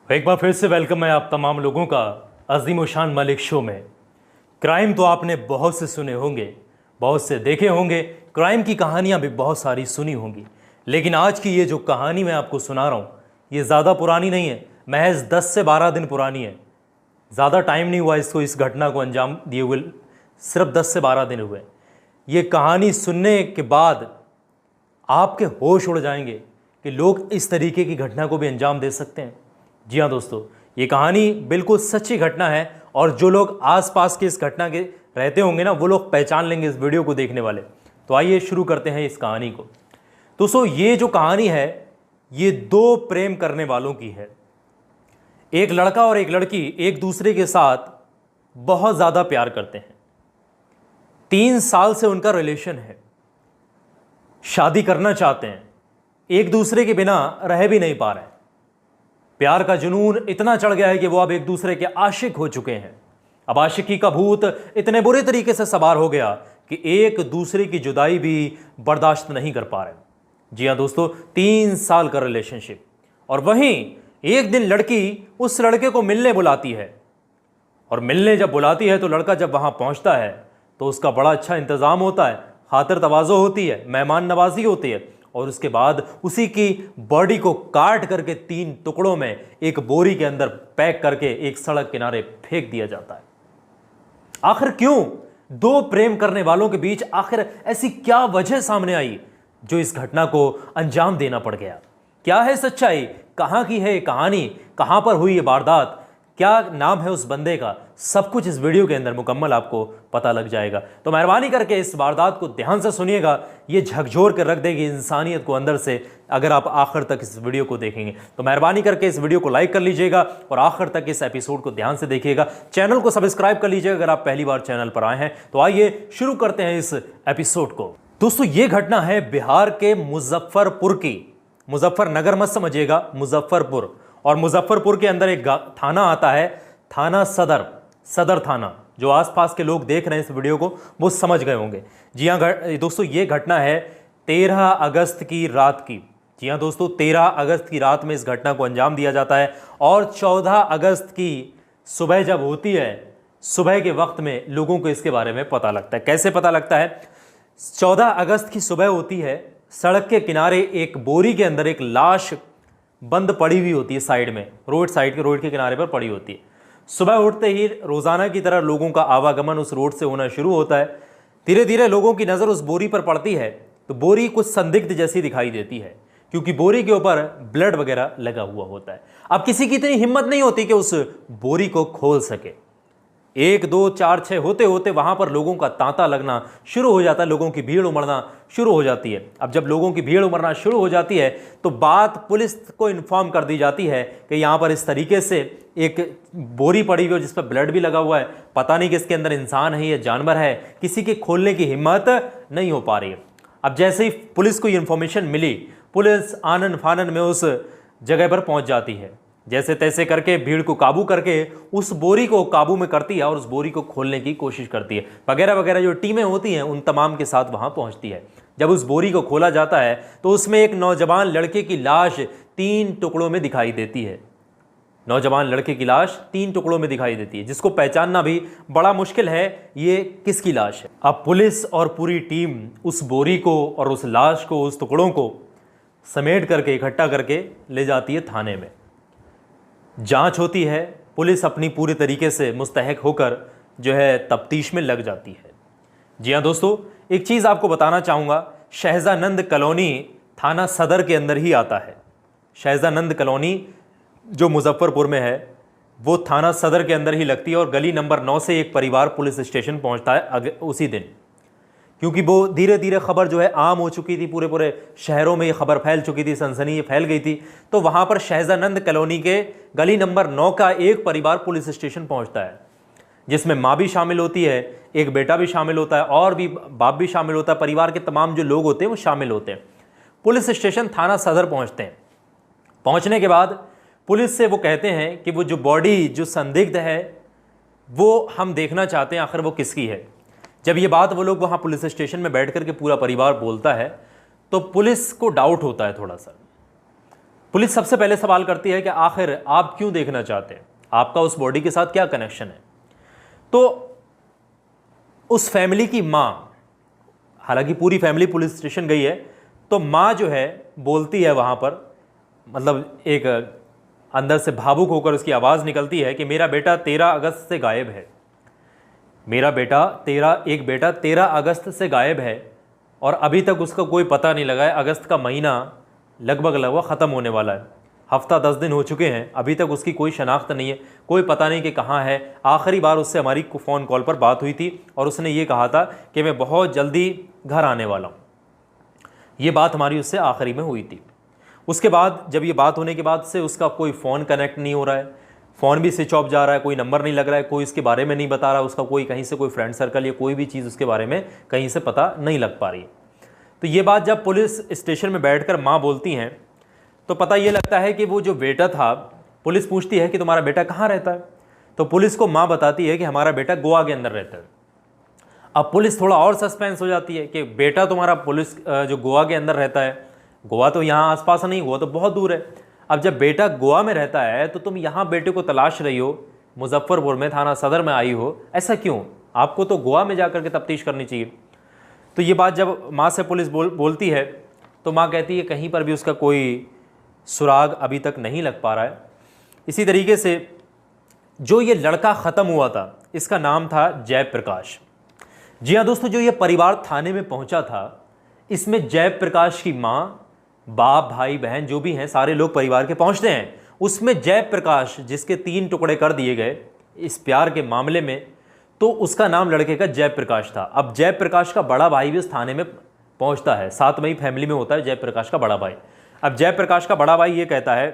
एक बार फिर से वेलकम है आप तमाम लोगों का अजीम शान मलिक शो में। क्राइम तो आपने बहुत से सुने होंगे, बहुत से देखे होंगे, क्राइम की कहानियाँ भी बहुत सारी सुनी होंगी। लेकिन आज की ये जो कहानी मैं आपको सुना रहा हूँ ये ज़्यादा पुरानी नहीं है, महज 10 से 12 दिन पुरानी है। ज़्यादा टाइम नहीं हुआ इसको, इस घटना को अंजाम दिए हुए सिर्फ 10 से 12 दिन हुए। ये कहानी सुनने के बाद आपके होश उड़ जाएंगे कि लोग इस तरीके की घटना को भी अंजाम दे सकते हैं। जी हाँ दोस्तों, ये कहानी बिल्कुल सच्ची घटना है और जो लोग आसपास के इस घटना के रहते होंगे ना, वो लोग पहचान लेंगे इस वीडियो को देखने वाले। तो आइए शुरू करते हैं इस कहानी को। दोस्तों, ये जो कहानी है ये दो प्रेम करने वालों की है। एक लड़का और एक लड़की एक दूसरे के साथ बहुत ज़्यादा प्यार करते हैं। 3 साल से उनका रिलेशन है, शादी करना चाहते हैं, एक दूसरे के बिना रह भी नहीं पा रहे हैं। प्यार का जुनून इतना चढ़ गया है कि वो अब एक दूसरे के आशिक हो चुके हैं। अब आशिकी का भूत इतने बुरे तरीके से सवार हो गया कि एक दूसरे की जुदाई भी बर्दाश्त नहीं कर पा रहे। जी हाँ दोस्तों, 3 साल का रिलेशनशिप। और वहीं एक दिन लड़की उस लड़के को मिलने बुलाती है, और मिलने जब बुलाती है तो लड़का जब वहां पहुंचता है तो उसका बड़ा अच्छा इंतजाम होता है, खातिर तवाज़ो होती है, मेहमान नवाजी होती है, और उसके बाद उसी की बॉडी को काट करके 3 टुकड़ों में एक बोरी के अंदर पैक करके एक सड़क किनारे फेंक दिया जाता है। आखिर क्यों? दो प्रेम करने वालों के बीच आखिर ऐसी क्या वजह सामने आई जो इस घटना को अंजाम देना पड़ गया? क्या है सच्चाई? कहां की है ये कहानी? कहां पर हुई ये वारदात? क्या नाम है उस बंदे का? सब कुछ इस वीडियो के अंदर मुकम्मल आपको पता लग जाएगा। तो मेहरबानी करके इस वारदात को ध्यान से सुनिएगा, ये झकझोर कर रख देगी इंसानियत को अंदर से अगर आप आखिर तक इस वीडियो को देखेंगे। तो मेहरबानी करके इस वीडियो को लाइक कर लीजिएगा और आखिर तक इस एपिसोड को ध्यान से देखिएगा। चैनल को सब्सक्राइब कर लीजिएगा अगर आप पहली बार चैनल पर आए हैं। तो आइए शुरू करते हैं इस एपिसोड को। दोस्तों, ये घटना है बिहार के मुजफ्फरपुर की। मुजफ्फरनगर मत समझिएगा, मुजफ्फरपुर। और मुजफ्फरपुर के अंदर एक थाना आता है, थाना सदर थाना। जो आसपास के लोग देख रहे हैं इस वीडियो को वो समझ गए होंगे। जी हाँ दोस्तों, ये घटना है 13 अगस्त की रात की। जी हाँ दोस्तों, 13 अगस्त की रात में इस घटना को अंजाम दिया जाता है। और 14 अगस्त की सुबह जब होती है, सुबह के वक्त में लोगों को इसके बारे में पता लगता है। कैसे पता लगता है? 14 अगस्त की सुबह होती है, सड़क के किनारे एक बोरी के अंदर एक लाश बंद पड़ी हुई होती है, साइड में, रोड के किनारे पर पड़ी होती है। सुबह उठते ही रोजाना की तरह लोगों का आवागमन उस रोड से होना शुरू होता है। धीरे धीरे लोगों की नज़र उस बोरी पर पड़ती है तो बोरी कुछ संदिग्ध जैसी दिखाई देती है, क्योंकि बोरी के ऊपर ब्लड वगैरह लगा हुआ होता है। अब किसी की इतनी हिम्मत नहीं होती कि उस बोरी को खोल सके। 1 2 4 6 होते होते वहां पर लोगों का तांता लगना शुरू हो जाता है, लोगों की भीड़ उमड़ना शुरू हो जाती है। अब जब लोगों की भीड़ उमड़ना शुरू हो जाती है तो बात पुलिस को इन्फॉर्म कर दी जाती है कि यहाँ पर इस तरीके से एक बोरी पड़ी हुई है जिस पर ब्लड भी लगा हुआ है, पता नहीं कि इसके अंदर इंसान है या जानवर है, किसी के खोलने की हिम्मत नहीं हो पा रही है। अब जैसे ही पुलिस को ये इन्फॉर्मेशन मिली, पुलिस आनन फानन में उस जगह पर पहुंच जाती है। जैसे तैसे करके भीड़ को काबू करके उस बोरी को काबू में करती है और उस बोरी को खोलने की कोशिश करती है। वगैरह वगैरह जो टीमें होती हैं उन तमाम के साथ वहां पहुंचती है। जब उस बोरी को खोला जाता है तो उसमें एक नौजवान लड़के की लाश 3 टुकड़ों में दिखाई देती है। नौजवान लड़के की लाश 3 टुकड़ों में दिखाई देती है, जिसको पहचानना भी बड़ा मुश्किल है ये किसकी लाश है। अब पुलिस और पूरी टीम उस बोरी को और उस लाश को, उस टुकड़ों को समेट करके इकट्ठा करके ले जाती है थाने में। जांच होती है, पुलिस अपनी पूरे तरीके से मुस्तहक होकर जो है तफ्तीश में लग जाती है। जी हाँ दोस्तों, एक चीज़ आपको बताना चाहूँगा, शहजानंद कॉलोनी थाना सदर के अंदर ही आता है। शहजानंद कॉलोनी जो मुजफ्फरपुर में है वो थाना सदर के अंदर ही लगती है और गली नंबर 9 से एक परिवार पुलिस स्टेशन पहुँचता है उसी दिन, क्योंकि वो धीरे धीरे खबर जो है आम हो चुकी थी, पूरे शहरों में ये खबर फैल चुकी थी, सनसनी ये फैल गई थी। तो वहाँ पर शहजानंद कॉलोनी के गली नंबर 9 का एक परिवार पुलिस स्टेशन पहुँचता है, जिसमें माँ भी शामिल होती है, एक बेटा भी शामिल होता है और भी बाप भी शामिल होता है। परिवार के तमाम जो लोग होते हैं वो शामिल होते हैं। पुलिस स्टेशन थाना सदर पहुँचते हैं। पहुँचने के बाद पुलिस से वो कहते हैं कि वो जो बॉडी जो संदिग्ध है वो हम देखना चाहते हैं, आखिर वो किसकी है। जब ये बात वो लोग वहाँ पुलिस स्टेशन में बैठ कर के पूरा परिवार बोलता है तो पुलिस को डाउट होता है थोड़ा सा। पुलिस सबसे पहले सवाल करती है कि आखिर आप क्यों देखना चाहते हैं, आपका उस बॉडी के साथ क्या कनेक्शन है। तो उस फैमिली की माँ, हालांकि पूरी फैमिली पुलिस स्टेशन गई है, तो माँ जो है बोलती है वहाँ पर, मतलब एक अंदर से भावुक होकर उसकी आवाज़ निकलती है कि मेरा बेटा 13 अगस्त से गायब है, मेरा बेटा एक बेटा 13 अगस्त से गायब है और अभी तक उसका कोई पता नहीं लगा है। अगस्त का महीना लगभग ख़त्म होने वाला है, हफ्ता 10 दिन हो चुके हैं, अभी तक उसकी कोई शनाख्त नहीं है, कोई पता नहीं कि कहाँ है। आखिरी बार उससे हमारी फ़ोन कॉल पर बात हुई थी और उसने ये कहा था कि मैं बहुत जल्दी घर आने वाला हूँ। ये बात हमारी उससे आखिरी में हुई थी। उसके बाद जब ये बात होने के बाद से उसका कोई फ़ोन कनेक्ट नहीं हो रहा है, फ़ोन भी स्विच ऑफ जा रहा है, कोई नंबर नहीं लग रहा है, कोई इसके बारे में नहीं बता रहा, उसका कोई कहीं से कोई फ्रेंड सर्कल या कोई भी चीज़ उसके बारे में कहीं से पता नहीं लग पा रही। तो ये बात जब पुलिस स्टेशन में बैठकर माँ बोलती हैं तो पता ये लगता है कि वो जो बेटा था, पुलिस पूछती है कि तुम्हारा बेटा कहाँ रहता है, तो पुलिस को माँ बताती है कि हमारा बेटा गोवा के अंदर रहता है। अब पुलिस थोड़ा और सस्पेंस हो जाती है कि बेटा तुम्हारा पुलिस जो गोवा के अंदर रहता है, गोवा तो यहाँ आसपास नहीं, गोवा तो बहुत दूर है। अब जब बेटा गोवा में रहता है तो तुम यहाँ बेटे को तलाश रही हो, मुजफ्फरपुर में थाना सदर में आई हो, ऐसा क्यों? आपको तो गोवा में जाकर के तफ्तीश करनी चाहिए। तो ये बात जब माँ से पुलिस बोलती है तो माँ कहती है कहीं पर भी उसका कोई सुराग अभी तक नहीं लग पा रहा है। इसी तरीके से जो ये लड़का ख़त्म हुआ था इसका नाम था जयप्रकाश। जी हाँ दोस्तों, जो ये परिवार थाने में पहुंचा था इसमें जयप्रकाश की माँ, बाप, भाई, बहन जो भी हैं सारे लोग परिवार के पहुंचते हैं। उसमें जयप्रकाश जिसके 3 टुकड़े कर दिए गए इस प्यार के मामले में, तो उसका नाम लड़के का जयप्रकाश था। अब जयप्रकाश का बड़ा भाई भी उस थाने में पहुंचता है, 7 मई फैमिली में होता है जयप्रकाश का बड़ा भाई। अब जयप्रकाश का बड़ा भाई ये कहता है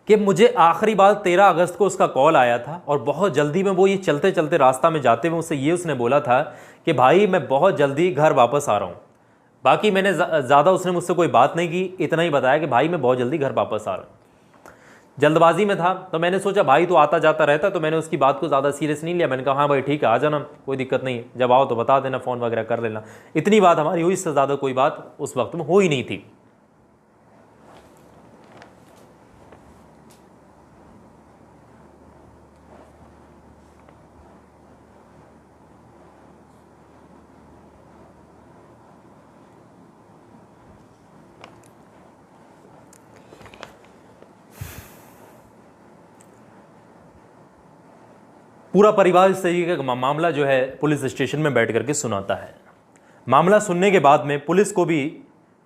कि मुझे आखिरी बार 13 अगस्त को उसका कॉल आया था और बहुत जल्दी में वो ये चलते चलते रास्ता में जाते हुए उसने बोला था कि भाई मैं बहुत जल्दी घर वापस आ रहा हूँ। बाकी मैंने ज़्यादा उसने मुझसे कोई बात नहीं की, इतना ही बताया कि भाई मैं बहुत जल्दी घर वापस आ रहा हूँ। जल्दबाजी में था तो मैंने सोचा भाई तो आता जाता रहता, तो मैंने उसकी बात को ज़्यादा सीरियस नहीं लिया। मैंने कहा हाँ भाई ठीक है, आ जाना, कोई दिक्कत नहीं है, जब आओ तो बता देना, फ़ोन वगैरह कर लेना। इतनी बात हमारी हुई, इससे ज़्यादा कोई बात उस वक्त में हो ही नहीं थी। पूरा परिवार इस तरीके का मामला जो है पुलिस स्टेशन में बैठ करके सुनाता है। मामला सुनने के बाद में पुलिस को भी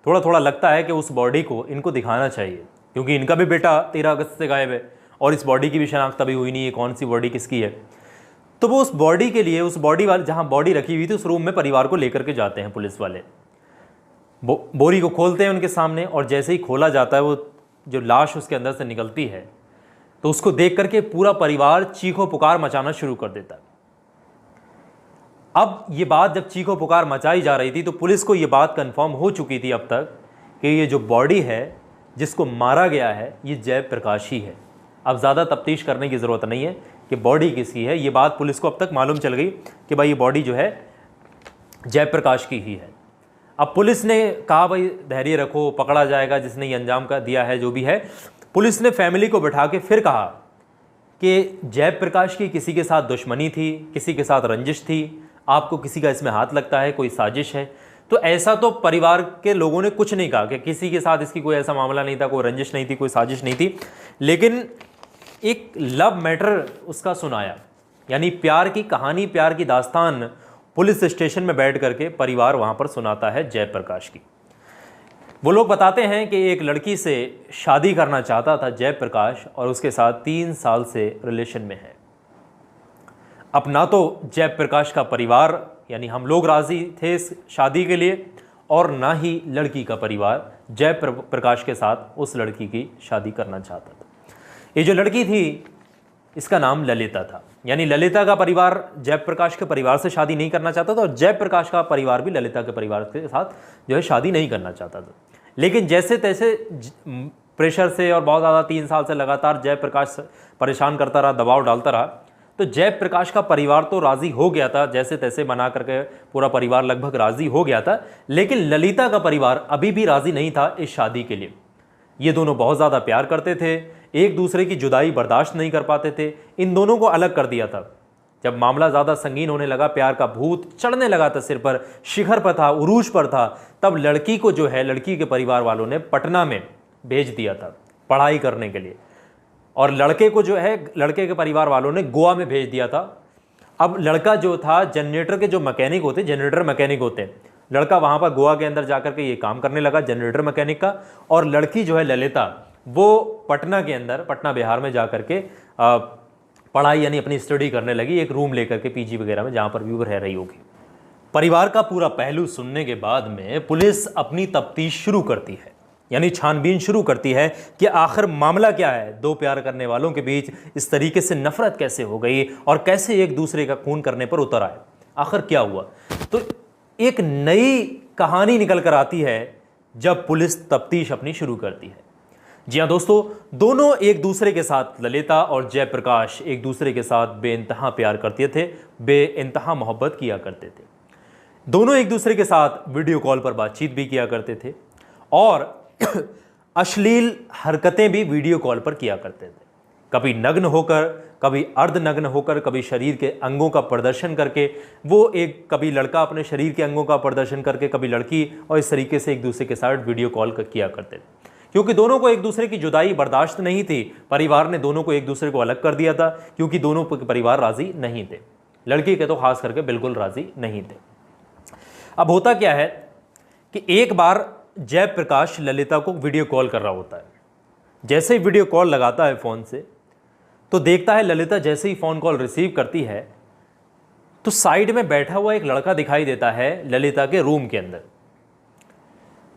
थोड़ा थोड़ा लगता है कि उस बॉडी को इनको दिखाना चाहिए, क्योंकि इनका भी बेटा 13 अगस्त से गायब है और इस बॉडी की भी शनाख्त अभी हुई नहीं है कौन सी बॉडी किसकी है। तो वो उस बॉडी के लिए, उस बॉडी वाले जहाँ बॉडी रखी हुई थी उस रूम में परिवार को लेकर के जाते हैं पुलिस वाले। बोरी को खोलते हैं उनके सामने और जैसे ही खोला जाता है वो जो लाश उसके अंदर से निकलती है तो उसको देख करके पूरा परिवार चीखों पुकार मचाना शुरू कर देता है। अब ये बात जब चीखों पुकार मचाई जा रही थी तो पुलिस को ये बात कंफर्म हो चुकी थी अब तक कि ये जो बॉडी है जिसको मारा गया है ये जयप्रकाश ही है। अब ज़्यादा तफ्तीश करने की ज़रूरत नहीं है कि बॉडी किसकी है, ये बात पुलिस को अब तक मालूम चल गई कि भाई ये बॉडी जो है जयप्रकाश की ही है। अब पुलिस ने कहा भाई धैर्य रखो, पकड़ा जाएगा जिसने ये अंजाम का दिया है जो भी है। पुलिस ने फैमिली को बैठा के फिर कहा कि जयप्रकाश की किसी के साथ दुश्मनी थी, किसी के साथ रंजिश थी, आपको किसी का इसमें हाथ लगता है, कोई साजिश है? तो ऐसा तो परिवार के लोगों ने कुछ नहीं कहा कि किसी के साथ इसकी कोई ऐसा मामला नहीं था, कोई रंजिश नहीं थी, कोई साजिश नहीं थी, लेकिन एक लव मैटर उसका सुनाया, यानी प्यार की कहानी, प्यार की दास्तान पुलिस स्टेशन में बैठ करके परिवार वहाँ पर सुनाता है जयप्रकाश की। वो लोग बताते हैं कि एक लड़की से शादी करना चाहता था जयप्रकाश और उसके साथ 3 साल से रिलेशन में है। अब ना तो जयप्रकाश का परिवार यानी हम लोग राज़ी थे इस शादी के लिए और ना ही लड़की का परिवार जयप्रकाश के साथ उस लड़की की शादी करना चाहता था। ये जो लड़की थी इसका नाम ललिता था, यानी ललिता का परिवार जयप्रकाश के परिवार से शादी नहीं करना चाहता था और जयप्रकाश का परिवार भी ललिता के परिवार के साथ जो है शादी नहीं करना चाहता था। लेकिन जैसे तैसे प्रेशर से और बहुत ज़्यादा 3 साल से लगातार जयप्रकाश परेशान करता रहा, दबाव डालता रहा, तो जयप्रकाश का परिवार तो राज़ी हो गया था, जैसे तैसे बना करके पूरा परिवार लगभग राज़ी हो गया था। लेकिन ललिता का परिवार अभी भी राज़ी नहीं था इस शादी के लिए। ये दोनों बहुत ज़्यादा प्यार करते थे, एक दूसरे की जुदाई बर्दाश्त नहीं कर पाते थे। इन दोनों को अलग कर दिया था। जब मामला ज़्यादा संगीन होने लगा, प्यार का भूत चढ़ने लगा था, सिर पर शिखर पर था, उरूज पर था, तब लड़की को जो है लड़की के परिवार वालों ने पटना में भेज दिया था पढ़ाई करने के लिए, और लड़के को जो है लड़के के परिवार वालों ने गोवा में भेज दिया था। अब लड़का जो था जनरेटर के जो मैकेनिक होते, जनरेटर मैकेनिक होते हैं, लड़का वहाँ पर गोवा के अंदर जाकर के ये काम करने लगा जनरेटर मैकेनिक का, और लड़की जो है ललिता वो पटना के अंदर, पटना बिहार में जाकर के पढ़ाई यानी अपनी स्टडी करने लगी, एक रूम लेकर के पीजी वगैरह में, जहाँ पर भी वो रह रही होगी। परिवार का पूरा पहलू सुनने के बाद में पुलिस अपनी तफ्तीश शुरू करती है, यानी छानबीन शुरू करती है कि आखिर मामला क्या है, दो प्यार करने वालों के बीच इस तरीके से नफरत कैसे हो गई और कैसे एक दूसरे का खून करने पर उतर आए, आखिर क्या हुआ। तो एक नई कहानी निकल कर आती है जब पुलिस तफ्तीश अपनी शुरू करती है। जी हाँ दोस्तों, दोनों एक दूसरे के साथ, ललिता और जयप्रकाश एक दूसरे के साथ बेइंतहा प्यार करते थे, बेइंतहा मोहब्बत किया करते थे। दोनों एक दूसरे के साथ वीडियो कॉल पर बातचीत भी किया करते थे और अश्लील हरकतें भी वीडियो कॉल पर किया करते थे, कभी नग्न होकर, कभी अर्धनग्न होकर, कभी शरीर के अंगों का प्रदर्शन करके, कभी लड़का अपने शरीर के अंगों का प्रदर्शन करके, कभी लड़की, और इस तरीके से एक दूसरे के साथ वीडियो कॉल किया करते थे। क्योंकि दोनों को एक दूसरे की जुदाई बर्दाश्त नहीं थी, परिवार ने दोनों को एक दूसरे को अलग कर दिया था, क्योंकि दोनों परिवार राजी नहीं थे, लड़की के तो खास करके बिल्कुल राजी नहीं थे। अब होता क्या है कि एक बार जयप्रकाश ललिता को वीडियो कॉल कर रहा होता है। जैसे ही वीडियो कॉल लगाता है फ़ोन से, तो देखता है ललिता जैसे ही फ़ोन कॉल रिसीव करती है तो साइड में बैठा हुआ एक लड़का दिखाई देता है ललिता के रूम के अंदर।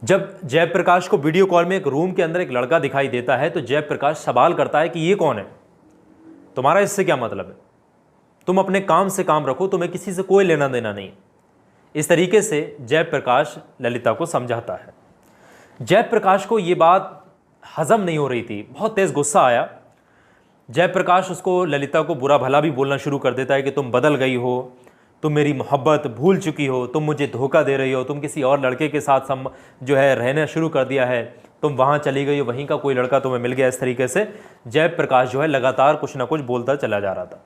जब जयप्रकाश को वीडियो कॉल में एक रूम के अंदर एक लड़का दिखाई देता है तो जयप्रकाश सवाल करता है कि ये कौन है, तुम्हारा इससे क्या मतलब है, तुम अपने काम से काम रखो, तुम्हें किसी से कोई लेना देना नहीं। इस तरीके से जयप्रकाश ललिता को समझाता है। जयप्रकाश को ये बात हजम नहीं हो रही थी, बहुत तेज़ गुस्सा आया। जयप्रकाश उसको, ललिता को बुरा भला भी बोलना शुरू कर देता है कि तुम बदल गई हो, तुम मेरी मोहब्बत भूल चुकी हो, तुम मुझे धोखा दे रही हो, तुम किसी और लड़के के साथ जो है रहना शुरू कर दिया है, तुम वहाँ चली गई हो, वहीं का कोई लड़का तुम्हें मिल गया। इस तरीके से जयप्रकाश जो है लगातार कुछ ना कुछ बोलता चला जा रहा था।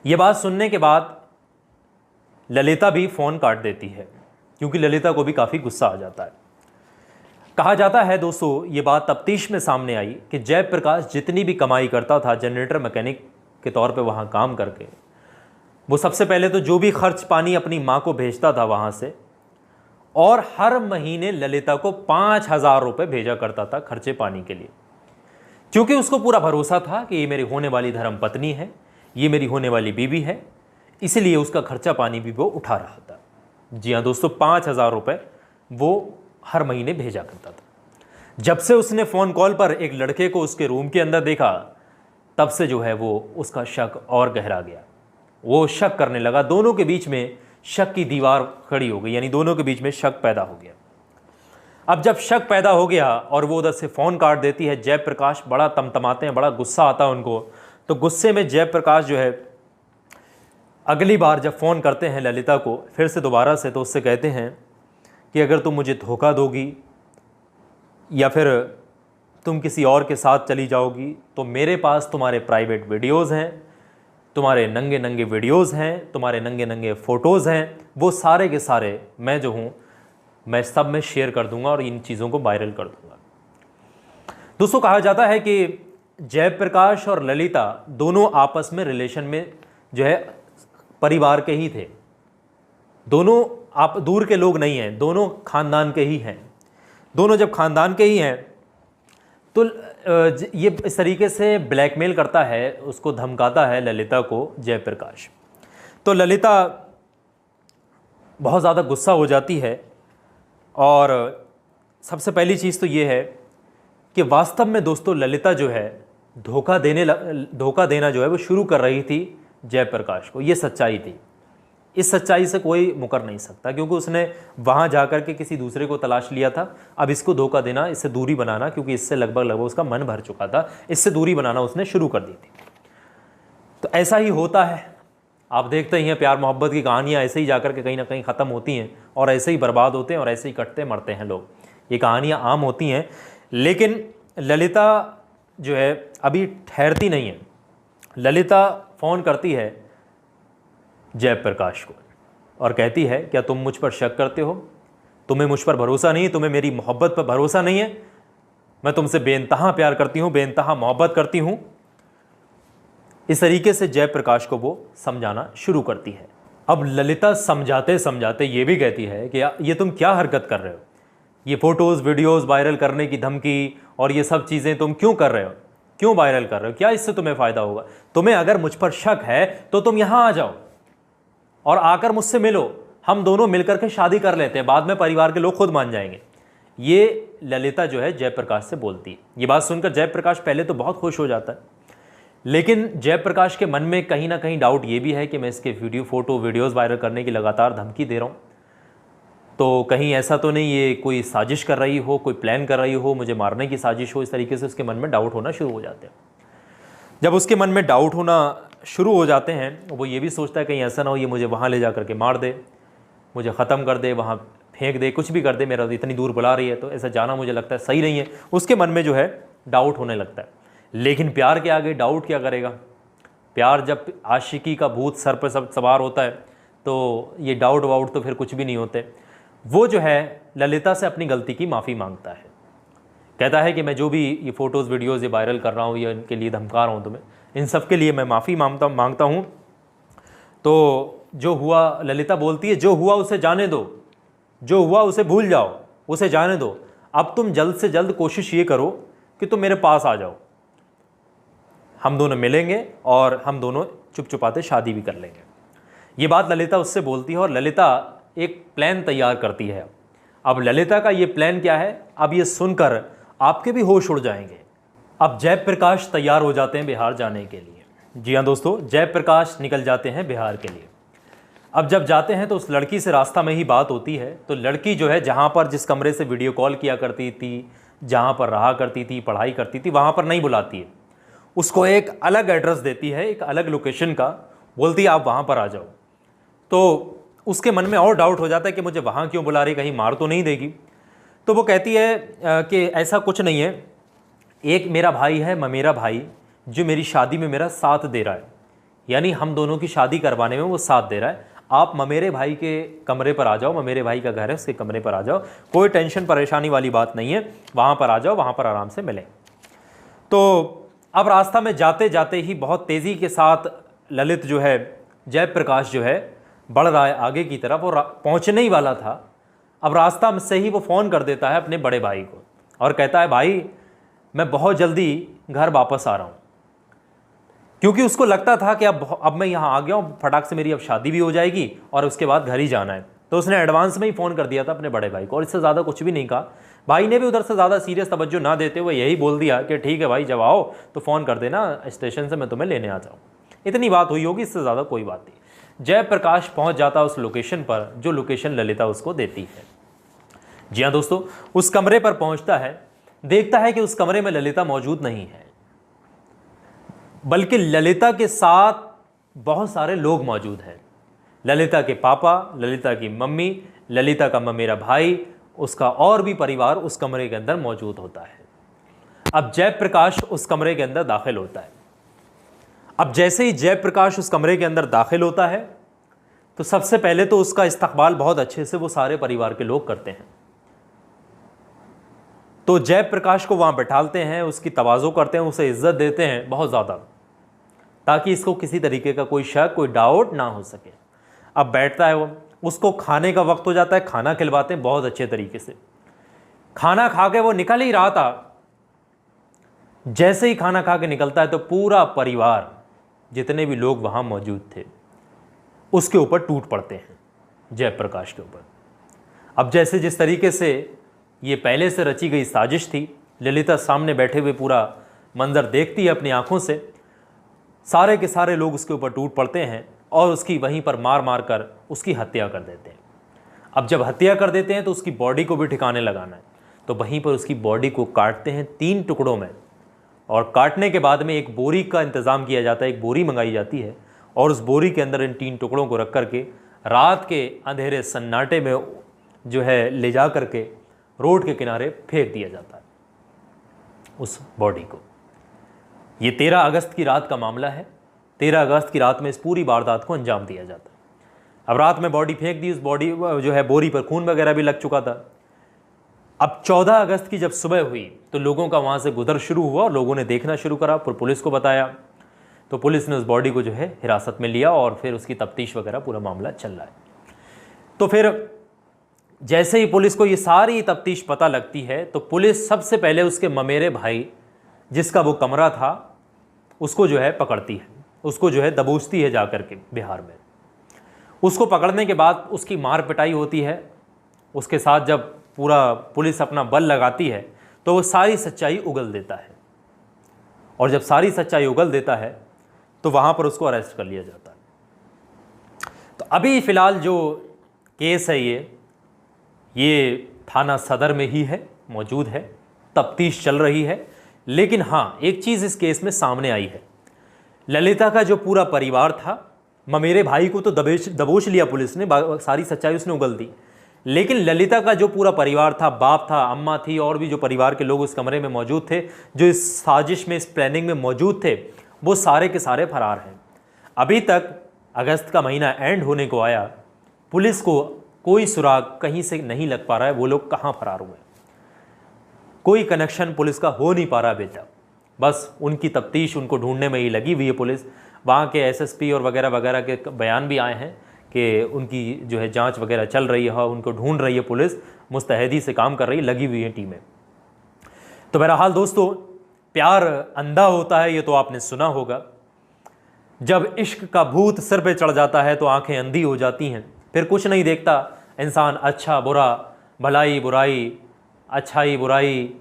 ये बात सुनने के बाद ललिता भी फ़ोन काट देती है, क्योंकि ललिता को भी काफ़ी गुस्सा आ जाता है। कहा जाता है दोस्तों, ये बात तफ्तीश में सामने आई कि जयप्रकाश जितनी भी कमाई करता था जनरेटर मैकेनिक के तौर पे वहाँ काम करके, वो सबसे पहले तो जो भी खर्च पानी अपनी माँ को भेजता था वहाँ से, और हर महीने ललिता को 5,000 रुपये भेजा करता था खर्चे पानी के लिए, क्योंकि उसको पूरा भरोसा था कि ये मेरी होने वाली धर्मपत्नी है, ये मेरी होने वाली बीवी है, इसलिए उसका खर्चा पानी भी वो उठा रहा था। जी हाँ दोस्तों, 5,000 रुपये वो हर महीने भेजा करता था। जब से उसने फ़ोन कॉल पर एक लड़के को उसके रूम के अंदर देखा, तब से जो है वो उसका शक और गहरा गया। वो शक करने लगा, दोनों के बीच में शक की दीवार खड़ी हो गई, यानी दोनों के बीच में शक पैदा हो गया। अब जब शक पैदा हो गया और वो उधर से फ़ोन काट देती है, जयप्रकाश बड़ा तमतमाते हैं, बड़ा गुस्सा आता है उनको। तो गुस्से में जयप्रकाश जो है अगली बार जब फ़ोन करते हैं ललिता को फिर से दोबारा से, तो उससे कहते हैं कि अगर तुम मुझे धोखा दोगी या फिर तुम किसी और के साथ चली जाओगी तो मेरे पास तुम्हारे प्राइवेट वीडियोज़ हैं, तुम्हारे नंगे नंगे वीडियोज़ हैं, तुम्हारे नंगे नंगे फ़ोटोज़ हैं, वो सारे के सारे मैं जो हूँ मैं सब में शेयर कर दूंगा और इन चीज़ों को वायरल कर दूंगा। दोस्तों, कहा जाता है कि जयप्रकाश और ललिता दोनों आपस में रिलेशन में जो है परिवार के ही थे। दोनों आप दूर के लोग नहीं हैं, दोनों खानदान के ही हैं। दोनों जब खानदान के ही हैं तो ये इस तरीके से ब्लैकमेल करता है, उसको धमकाता है ललिता को जयप्रकाश। तो ललिता बहुत ज़्यादा गुस्सा हो जाती है और सबसे पहली चीज़ तो ये है कि वास्तव में दोस्तों ललिता जो है धोखा देना जो है वो शुरू कर रही थी जयप्रकाश को। ये सच्चाई थी, इस सच्चाई से कोई मुकर नहीं सकता, क्योंकि उसने वहाँ जाकर के किसी दूसरे को तलाश लिया था। अब इसको धोखा देना, इससे दूरी बनाना, क्योंकि इससे लगभग उसका मन भर चुका था, इससे दूरी बनाना उसने शुरू कर दी थी। तो ऐसा ही होता है, आप देखते ही हैं प्यार मोहब्बत की कहानियाँ ऐसे ही जाकर के कहीं ना कहीं ख़त्म होती हैं और ऐसे ही बर्बाद होते हैं और ऐसे ही कटते मरते हैं लोग। ये कहानियाँ आम होती हैं, लेकिन ललिता जो है अभी ठहरती नहीं है। ललिता फ़ोन करती है जयप्रकाश को और कहती है, क्या तुम मुझ पर शक करते हो? तुम्हें मुझ पर भरोसा नहीं है? तुम्हें मेरी मोहब्बत पर भरोसा नहीं है? मैं तुमसे बेइंतहा प्यार करती हूँ, बेइंतहा मोहब्बत करती हूँ। इस तरीके से जयप्रकाश को वो समझाना शुरू करती है। अब ललिता समझाते समझाते ये भी कहती है कि ये तुम क्या हरकत कर रहे हो? ये फ़ोटोज़ वीडियोज़ वायरल करने की धमकी और ये सब चीज़ें तुम क्यों कर रहे हो? क्यों वायरल कर रहे हो? क्या इससे तुम्हें फ़ायदा होगा? तुम्हें अगर मुझ पर शक है तो तुम यहाँ आ जाओ और आकर मुझसे मिलो, हम दोनों मिलकर के शादी कर लेते हैं, बाद में परिवार के लोग खुद मान जाएंगे। ये ललिता जो है जयप्रकाश से बोलती है। ये बात सुनकर जयप्रकाश पहले तो बहुत खुश हो जाता है, लेकिन जयप्रकाश के मन में कहीं ना कहीं डाउट ये भी है कि मैं इसके वीडियोज़ वायरल करने की लगातार धमकी दे रहा हूँ, तो कहीं ऐसा तो नहीं ये कोई साजिश कर रही हो, कोई प्लान कर रही हो, मुझे मारने की साजिश हो। इस तरीके से उसके मन में डाउट होना शुरू हो जाते हैं। जब उसके मन में डाउट होना शुरू हो जाते हैं, वो ये भी सोचता है कहीं ऐसा ना हो ये मुझे वहाँ ले जा करके मार दे, मुझे ख़त्म कर दे, वहाँ फेंक दे, कुछ भी कर दे, मेरा इतनी दूर बुला रही है तो ऐसा जाना मुझे लगता है सही नहीं है। उसके मन में जो है डाउट होने लगता है। लेकिन प्यार के आगे डाउट क्या करेगा? प्यार जब आशिकी का भूत सर पर सब सवार होता है तो ये डाउट वाउट तो फिर कुछ भी नहीं होते। वो जो है ललिता से अपनी गलती की माफ़ी मांगता है, कहता है कि मैं जो भी ये फ़ोटोज़ वीडियोज़ ये वायरल कर रहा हूँ या इनके लिए धमका रहा हूँ तुम्हें, इन सब के लिए मैं माफ़ी मांगता हूँ। तो जो हुआ, ललिता बोलती है, जो हुआ उसे जाने दो, जो हुआ उसे भूल जाओ, उसे जाने दो। अब तुम जल्द से जल्द कोशिश ये करो कि तुम मेरे पास आ जाओ, हम दोनों मिलेंगे और हम दोनों चुप चुपाते शादी भी कर लेंगे। ये बात ललिता उससे बोलती है और ललिता एक प्लान तैयार करती है। अब ललिता का ये प्लान क्या है, अब ये सुनकर आपके भी होश उड़ जाएंगे। अब जयप्रकाश तैयार हो जाते हैं बिहार जाने के लिए। जी हाँ दोस्तों, जयप्रकाश निकल जाते हैं बिहार के लिए। अब जब जाते हैं तो उस लड़की से रास्ता में ही बात होती है। तो लड़की जो है जहाँ पर जिस कमरे से वीडियो कॉल किया करती थी, जहाँ पर रहा करती थी, पढ़ाई करती थी, वहाँ पर नहीं बुलाती है, उसको एक अलग एड्रेस देती है, एक अलग लोकेशन का, बोलती है आप वहाँ पर आ जाओ। तो उसके मन में और डाउट हो जाता है कि मुझे वहाँ क्यों बुला रही, कहीं मार तो नहीं देगी। तो वो कहती है कि ऐसा कुछ नहीं है, एक मेरा भाई है, मेरा भाई, जो मेरी शादी में मेरा साथ दे रहा है, यानी हम दोनों की शादी करवाने में वो साथ दे रहा है। आप ममेरे भाई के कमरे पर आ जाओ, ममेरे भाई का घर है, उसके कमरे पर आ जाओ, कोई टेंशन परेशानी वाली बात नहीं है, वहाँ पर आ जाओ, वहाँ पर आराम से मिलें। तो अब रास्ता में जाते जाते ही बहुत तेज़ी के साथ ललित जो है, जयप्रकाश जो है बढ़ रहा है आगे की तरफ और पहुँचने ही वाला था। अब रास्ता में से ही वो फ़ोन कर देता है अपने बड़े भाई को और कहता है भाई मैं बहुत जल्दी घर वापस आ रहा हूँ, क्योंकि उसको लगता था कि अब मैं यहाँ आ गया हूँ, फटाक से मेरी अब शादी भी हो जाएगी और उसके बाद घर ही जाना है। तो उसने एडवांस में ही फ़ोन कर दिया था अपने बड़े भाई को और इससे ज़्यादा कुछ भी नहीं कहा। भाई ने भी उधर से ज़्यादा सीरियस तवज्जो ना देते हुए यही बोल दिया कि ठीक है भाई, जब आओ तो फ़ोन कर देना, स्टेशन से मैं तुम्हें लेने आ जाऊँ। इतनी बात हुई होगी, इससे ज़्यादा कोई बात नहीं। जयप्रकाश पहुँच जाता उस लोकेशन पर जो लोकेशन ललिता उसको देती है। जी हाँ दोस्तों, उस कमरे पर पहुँचता है, देखता है कि उस कमरे में ललिता मौजूद नहीं है, बल्कि ललिता के साथ बहुत सारे लोग मौजूद हैं। ललिता के पापा, ललिता की मम्मी, ललिता का ममेरा भाई, उसका और भी परिवार उस कमरे के अंदर मौजूद होता है। अब जयप्रकाश उस कमरे के अंदर दाखिल होता है। अब जैसे ही जयप्रकाश उस कमरे के अंदर दाखिल होता है तो सबसे पहले तो उसका इस्तकबाल बहुत अच्छे से वो सारे परिवार के लोग करते हैं। तो जयप्रकाश को वहाँ बैठालते हैं, उसकी तवाज़ो करते हैं, उसे इज़्ज़त देते हैं बहुत ज़्यादा, ताकि इसको किसी तरीके का कोई शक, कोई डाउट ना हो सके। अब बैठता है वो, उसको खाने का वक्त हो जाता है, खाना खिलवाते हैं बहुत अच्छे तरीके से। खाना खा के वो निकल ही रहा था, जैसे ही खाना खा के निकलता है तो पूरा परिवार, जितने भी लोग वहाँ मौजूद थे, उसके ऊपर टूट पड़ते हैं, जयप्रकाश के ऊपर। अब जैसे जिस तरीके से ये पहले से रची गई साजिश थी, ललिता सामने बैठे हुए पूरा मंजर देखती है अपनी आंखों से, सारे के सारे लोग उसके ऊपर टूट पड़ते हैं और उसकी वहीं पर मार मार कर उसकी हत्या कर देते हैं। अब जब हत्या कर देते हैं तो उसकी बॉडी को भी ठिकाने लगाना है, तो वहीं पर उसकी बॉडी को काटते हैं 3 टुकड़ों में, और काटने के बाद में एक बोरी का इंतज़ाम किया जाता है, एक बोरी मंगाई जाती है और उस बोरी के अंदर इन 3 टुकड़ों को रख करके रात के अंधेरे सन्नाटे में जो है ले जा करके रोड के किनारे फेंक दिया जाता है। उस बॉडी को। ये 13 अगस्त की रात का मामला है। 13 अगस्त की रात में इस पूरी वारदात को अंजाम दिया जाता है। अब रात में बॉडी फेंक दी, उस बॉडी जो है बोरी पर खून वगैरह भी लग चुका था। अब 14 अगस्त की जब सुबह हुई तो लोगों का वहाँ से गुजर शुरू हुआ और लोगों ने देखना शुरू करा, फिर पुलिस को बताया, तो पुलिस ने उस बॉडी को जो है हिरासत में लिया और फिर उसकी तफ्तीश वगैरह पूरा मामला चल रहा है। तो फिर जैसे ही पुलिस को ये सारी तफ्तीश पता लगती है तो पुलिस सबसे पहले उसके ममेरे भाई जिसका वो कमरा था उसको जो है पकड़ती है, उसको जो है दबोचती है जाकर के बिहार में। उसको पकड़ने के बाद उसकी मार पिटाई होती है। उसके साथ जब पूरा पुलिस अपना बल लगाती है तो वो सारी सच्चाई उगल देता है, और जब सारी सच्चाई उगल देता है तो वहाँ पर उसको अरेस्ट कर लिया जाता है। तो अभी फ़िलहाल जो केस है ये थाना सदर में ही है, मौजूद है, तफ्तीश चल रही है। लेकिन हाँ, एक चीज़ इस केस में सामने आई है। ललिता का जो पूरा परिवार था, ममेरे भाई को तो दबोच लिया पुलिस ने, सारी सच्चाई उसने उगल दी, लेकिन ललिता का जो पूरा परिवार था, बाप था, अम्मा थी, और भी जो परिवार के लोग उस कमरे में मौजूद थे, जो इस साजिश में, इस प्लानिंग में मौजूद थे, वो सारे के सारे फरार हैं। अभी तक अगस्त का महीना एंड होने को आया, पुलिस को कोई सुराग कहीं से नहीं लग पा रहा है वो लोग कहाँ फरार हुए। कोई कनेक्शन पुलिस का हो नहीं पा रहा बेटा। बस उनकी तफ्तीश, उनको ढूंढने में ही लगी हुई है पुलिस। वहाँ के एसएसपी और वगैरह वगैरह के बयान भी आए हैं कि उनकी जो है जांच वगैरह चल रही है, उनको ढूंढ रही है पुलिस, मुस्तैदी से काम कर रही है, लगी हुई है टीमें। तो बहरहाल दोस्तों, प्यार अंधा होता है, ये तो आपने सुना होगा। जब इश्क का भूत सिर पे चढ़ जाता है तो आंखें अंधी हो जाती हैं, फिर कुछ नहीं देखता इंसान, अच्छा बुरा, भलाई बुराई, अच्छाई बुराई,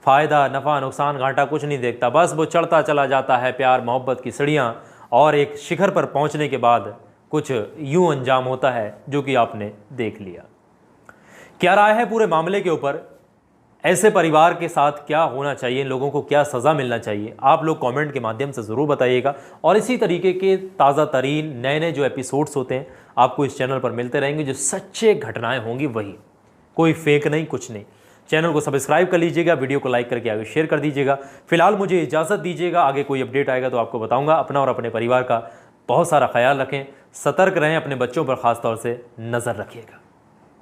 फ़ायदा नफ़ा नुकसान घाटा कुछ नहीं देखता। बस वो चढ़ता चला जाता है प्यार मोहब्बत की सीढ़ियाँ, और एक शिखर पर पहुँचने के बाद कुछ यूं अंजाम होता है जो कि आपने देख लिया। क्या राय है पूरे मामले के ऊपर? ऐसे परिवार के साथ क्या होना चाहिए, इन लोगों को क्या सज़ा मिलना चाहिए? आप लोग कमेंट के माध्यम से ज़रूर बताइएगा। और इसी तरीके के ताज़ा तरीन नए नए जो एपिसोड्स होते हैं आपको इस चैनल पर मिलते रहेंगे, जो सच्चे घटनाएं होंगी वही, कोई फेक नहीं, कुछ नहीं। चैनल को सब्सक्राइब कर लीजिएगा, वीडियो को लाइक करके आगे शेयर कर दीजिएगा। फिलहाल मुझे इजाज़त दीजिएगा, आगे कोई अपडेट आएगा तो आपको बताऊँगा। अपना और अपने परिवार का बहुत सारा ख्याल रखें, सतर्क रहें, अपने बच्चों पर ख़ास तौर से नज़र रखिएगा।